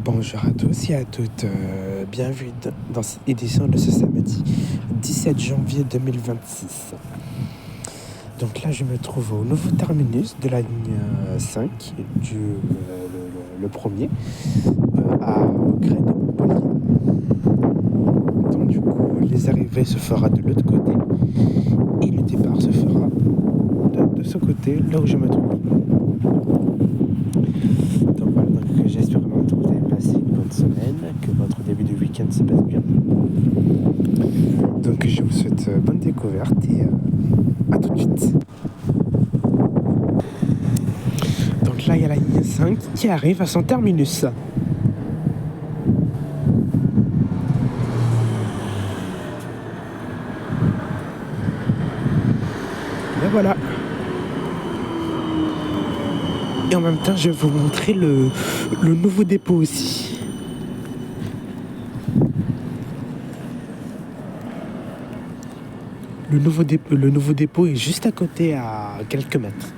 Bonjour à tous et à toutes, bienvenue dans cette édition de ce samedi 17 janvier 2026. Donc là je me trouve au nouveau terminus de la ligne 5 le premier à Grès de Montpellier. Donc du coup les arrivées se fera de l'autre côté et le départ se fera de ce côté là où je me trouve. Donc voilà, donc j'espère vraiment que vous avez passé une bonne semaine, que votre début de week-end se passe bien. Donc je vous souhaite bonne découverte et à tout de suite. Donc là il y a la ligne 5 qui arrive à son terminus. Et voilà. Et en même temps je vais vous montrer le nouveau dépôt aussi. Le nouveau dépôt est juste à côté, à quelques mètres.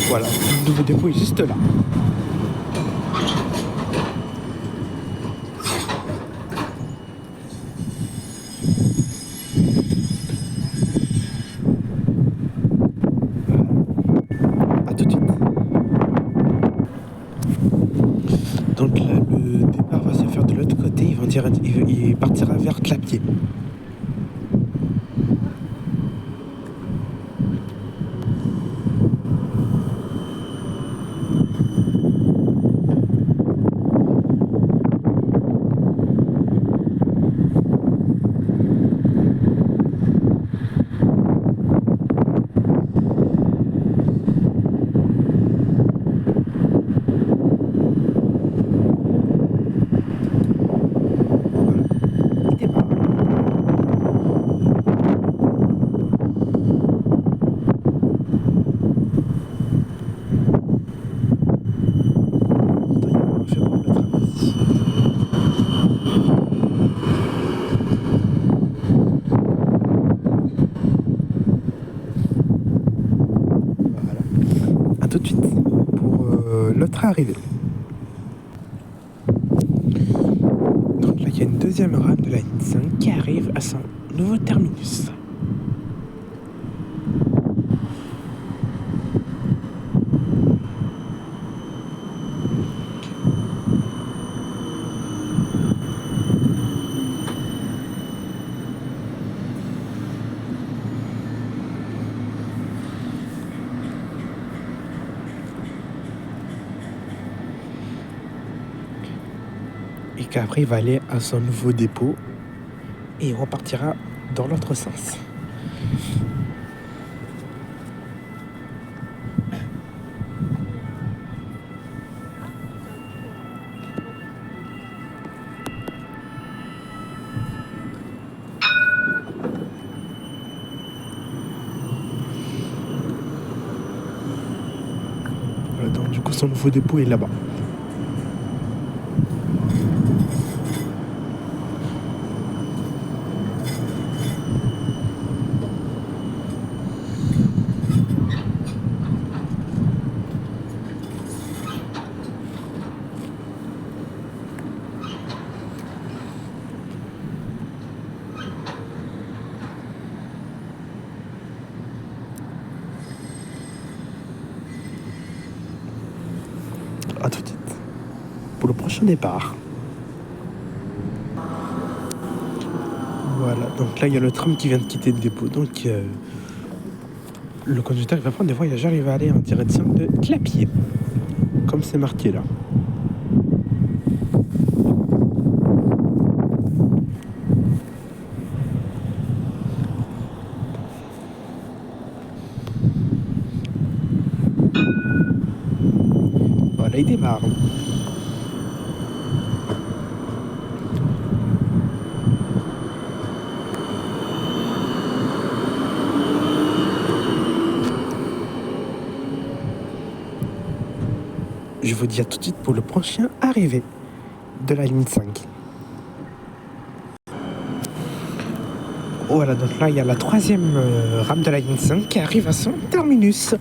Voilà, le nouveau dépôt est juste là. A tout de suite. Donc là, le départ va se faire de l'autre côté, il partira vers Clapier. Il démarre. Attends, il y a un feu pour le tram ici. Voilà. A tout de suite pour l'autre arrivée. Donc là, il y a une deuxième rame de la ligne 5 qui arrive à son nouveau terminus. Et qu'après il va aller à son nouveau dépôt et il repartira dans l'autre sens. Voilà, donc du coup son nouveau dépôt est là-bas. À tout de suite pour le prochain départ. Voilà, donc là il y a le tram qui vient de quitter le dépôt. Donc le conducteur il va prendre des voyageurs, il va aller en direction de Clapier, comme c'est marqué là. Voilà, il démarre. Je vous dis à tout de suite pour le prochain arrivé de la ligne 5. Voilà, donc là il y a la troisième rame de la ligne 5 qui arrive à son terminus.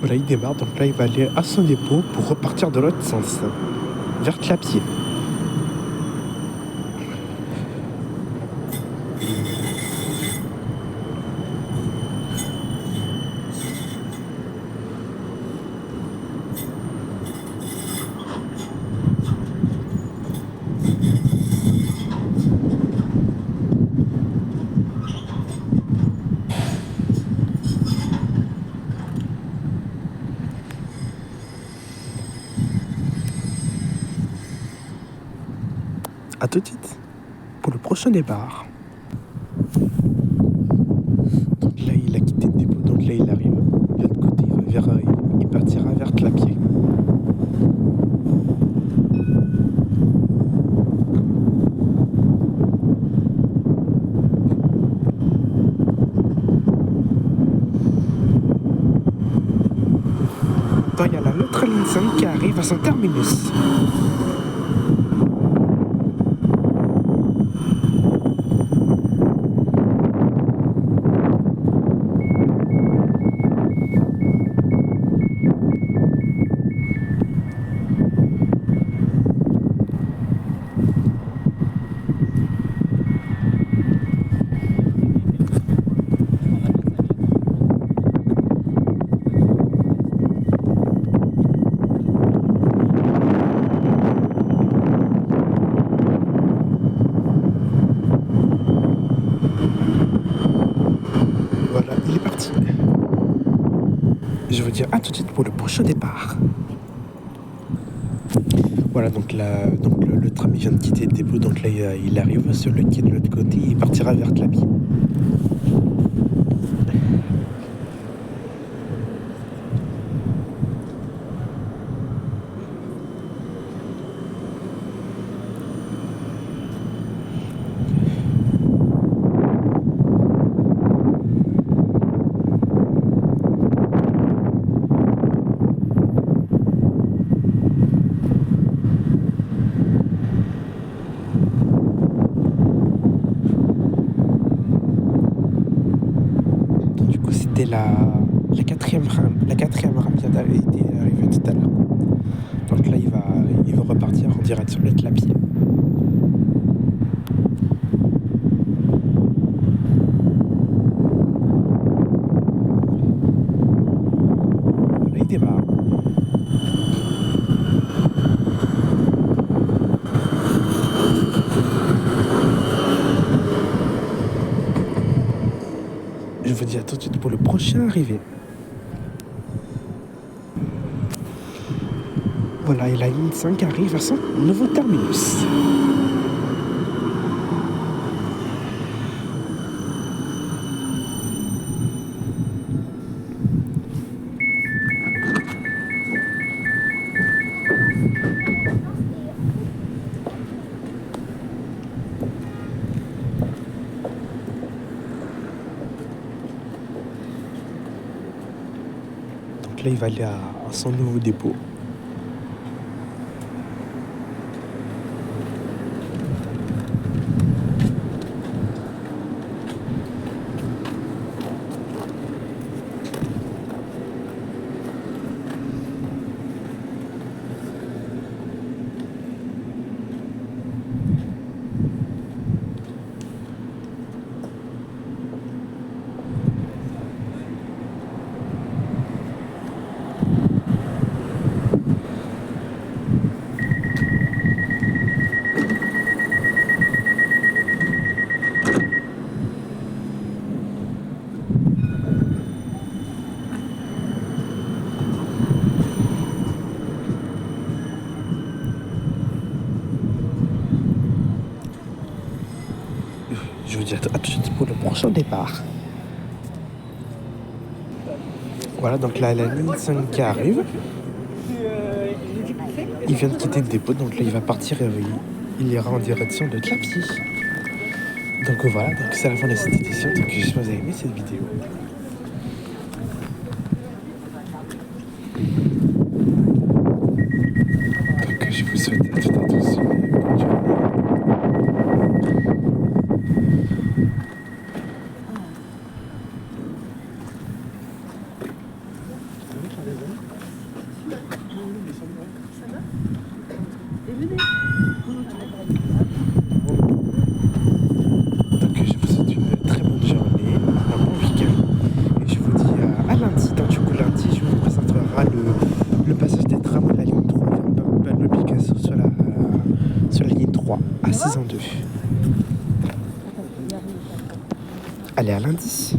Voilà, il démarre, donc là il va aller à son dépôt pour repartir de l'autre sens, vers Clapier. A tout de suite pour le prochain départ. Donc là il a quitté le dépôt, donc là il arrive de l'autre côté, il partira vers Clapier. Donc il y a l'autre ligne 5 qui arrive à son terminus. Voilà, il est parti. Je veux dire à tout de suite pour le prochain départ. Voilà, donc là, le tram il vient de quitter le dépôt, donc là il arrive sur le quai de l'autre côté, il partira vers Clapier. Du coup, c'était la quatrième rame. La quatrième rame vient d'arriver tout à l'heure. Donc là, il va repartir en direction de Clapier. Voilà, il démarre. Je vous dis à tout de suite pour le prochain arrivé. Voilà, et la ligne 5 arrive à son nouveau terminus. Donc là, il va aller à son nouveau dépôt. je vous dis à tout de suite pour le prochain départ. Voilà, donc là, la ligne 5 qui arrive. Il vient de quitter le dépôt, donc là, il va partir. Il ira en direction de Clapy. Donc voilà, donc c'est la fin de cette édition. Donc j'espère que vous avez aimé cette vidéo. Donc je vous souhaite à toutes et à tous une bonne journée. Donc je vous souhaite une très bonne journée, un bon week-end. Et je vous dis à lundi. Donc du coup lundi, je vous présentera le passage des trams de la ligne 3 vers Pablo Picasso sur la ligne 3 à 6 en 2. Allez, à lundi.